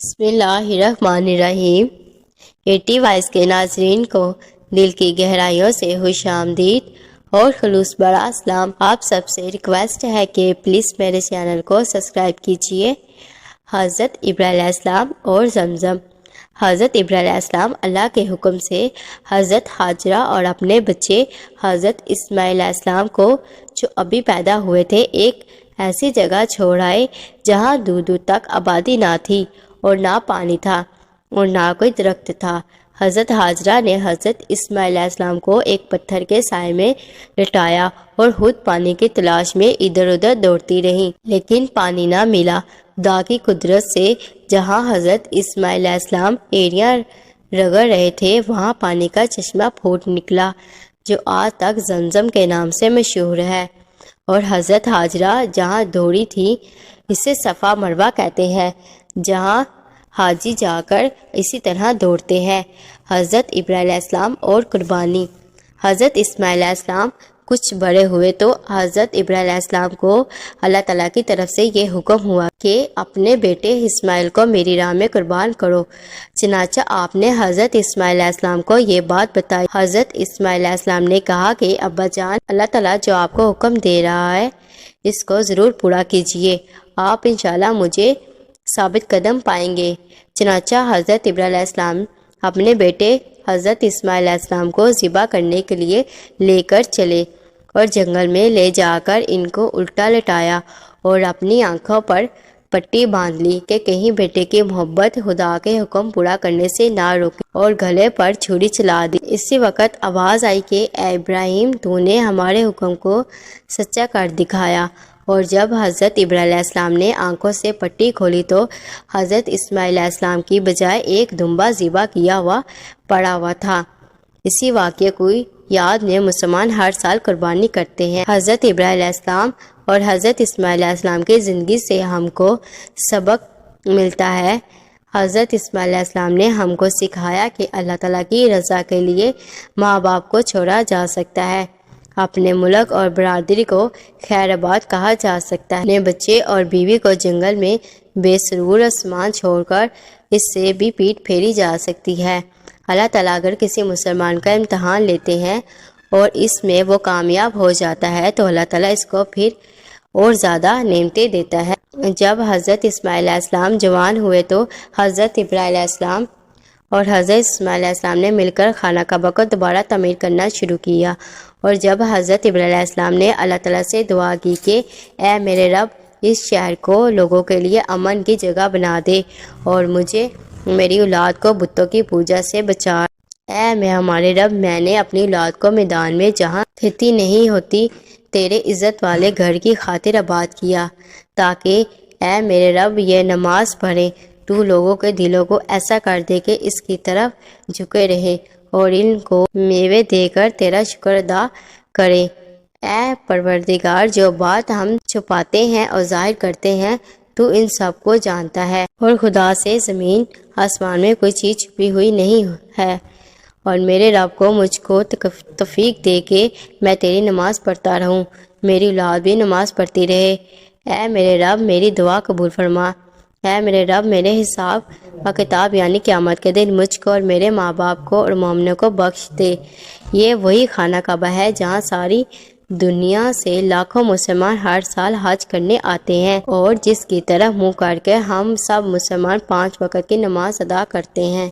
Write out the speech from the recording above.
بسم اللہ الرحمن الرحیم۔ 80 وائس کے ناظرین کو دل کی گہرائیوں سے خوش آمدید اور خلوص بڑا سلام۔ آپ سب سے ریکویسٹ ہے کہ پلیز میرے چینل کو سبسکرائب کیجئے۔ حضرت ابراہیم علیہ السلام اور زمزم۔ حضرت ابراہیم علیہ السلام اللہ کے حکم سے حضرت حاجرہ اور اپنے بچے حضرت اسماعیل علیہ السلام کو جو ابھی پیدا ہوئے تھے ایک ایسی جگہ چھوڑ آئے جہاں دور دور تک آبادی نہ تھی اور نہ پانی تھا اور نہ کوئی درخت تھا۔ حضرت حاجرہ نے حضرت اسماعیل علیہ السلام کو ایک پتھر کے سائے میں لٹایا اور خود پانی کی تلاش میں ادھر ادھر دوڑتی رہیں، لیکن پانی نہ ملا۔ خدا کی قدرت سے جہاں حضرت اسماعیل علیہ السلام ایڑیاں رگڑ رہے تھے وہاں پانی کا چشمہ پھوٹ نکلا جو آج تک زمزم کے نام سے مشہور ہے، اور حضرت حاجرہ جہاں دوڑی تھی اسے صفا مروہ کہتے ہیں، جہاں حاجی جا کر اسی طرح دوڑتے ہیں۔ حضرت ابراہیم علیہ السلام اور قربانی۔ حضرت اسماعیل علیہ السلام کچھ بڑے ہوئے تو حضرت ابراہیم علیہ السلام کو اللہ تعالیٰ کی طرف سے یہ حکم ہوا کہ اپنے بیٹے اسماعیل کو میری راہ میں قربان کرو۔ چنانچہ آپ نے حضرت اسماعیل علیہ السلام کو یہ بات بتائی۔ حضرت اسماعیل علیہ السلام نے کہا کہ ابا جان، اللہ تعالیٰ جو آپ کو حکم دے رہا ہے اس کو ضرور پورا کیجئے، آپ انشاءاللہ مجھے ثابت قدم پائیں گے۔ چنانچہ حضرت ابراہیم علیہ السلام اپنے بیٹے حضرت اسماعیل علیہ السلام کو ذبح کرنے کے لیے لے کر چلے اور جنگل میں لے جا کر ان کو الٹا لٹایا اور اپنی آنکھوں پر پٹی باندھ لی کہ کہیں بیٹے کی محبت خدا کے حکم پورا کرنے سے نہ روکے، اور گلے پر چھری چلا دی۔ اسی وقت آواز آئی کہ اے ابراہیم، تو نے ہمارے حکم کو سچا کر دکھایا۔ اور جب حضرت ابراہیم علیہ السلام نے آنکھوں سے پٹی کھولی تو حضرت اسماعیل علیہ السلام کی بجائے ایک دمبا ذبح کیا ہوا پڑا ہوا تھا۔ اسی واقعے کو یاد میں مسلمان ہر سال قربانی کرتے ہیں۔ حضرت ابراہیم علیہ السلام اور حضرت اسماعیل علیہ السلام کی زندگی سے ہم کو سبق ملتا ہے۔ حضرت اسماعیل علیہ السلام نے ہم کو سکھایا کہ اللہ تعالیٰ کی رضا کے لیے ماں باپ کو چھوڑا جا سکتا ہے، اپنے ملک اور برادری کو خیر آباد کہا جا سکتا ہے، اپنے بچے اور بیوی کو جنگل میں بے سرور آسمان چھوڑ کر اس سے بھی پیٹ پھیری جا سکتی ہے۔ اللہ تعالیٰ اگر کسی مسلمان کا امتحان لیتے ہیں اور اس میں وہ کامیاب ہو جاتا ہے تو اللہ تعالیٰ اس کو پھر اور زیادہ نعمتیں دیتا ہے۔ جب حضرت اسماعیل علیہ السلام جوان ہوئے تو حضرت ابراہیم علیہ السلام اور حضرت اسماعیل علیہ السلام نے مل کر خانہ کعبہ کو دوبارہ تعمیر کرنا شروع کیا، اور جب حضرت ابراہیم علیہ السلام نے اللہ تعالیٰ سے دعا کی کہ اے میرے رب، اس شہر کو لوگوں کے لیے امن کی جگہ بنا دے اور مجھے میری اولاد کو بتوں کی پوجا سے بچا۔ اے ہمارے رب، میں نے اپنی اولاد کو میدان میں جہاں کھیتی نہیں ہوتی تیرے عزت والے گھر کی خاطر آباد کیا، تاکہ اے میرے رب یہ نماز پڑھیں، تو لوگوں کے دلوں کو ایسا کر دے کہ اس کی طرف جھکے رہیں اور ان کو میوے دے کر تیرا شکر ادا کریں۔ اے پروردگار، جو بات ہم چھپاتے ہیں اور ظاہر کرتے ہیں تو ان سب کو جانتا ہے، اور خدا سے زمین آسمان میں کوئی چیز چھپی ہوئی نہیں ہے، اور میرے رب کو مجھ کو توفیق دے کہ میں تیری نماز پڑھتا رہوں، میری اولاد بھی نماز پڑھتی رہے۔ اے میرے رب، میری دعا قبول فرما۔ اے میرے رب، میرے حساب و کتاب یعنی قیامت کے دن مجھ کو اور میرے ماں باپ کو اور مومنوں کو بخش دے۔ یہ وہی خانہ کعبہ ہے جہاں ساری دنیا سے لاکھوں مسلمان ہر سال حج کرنے آتے ہیں، اور جس کی طرف منہ کر کے ہم سب مسلمان 5 وقت کی نماز ادا کرتے ہیں۔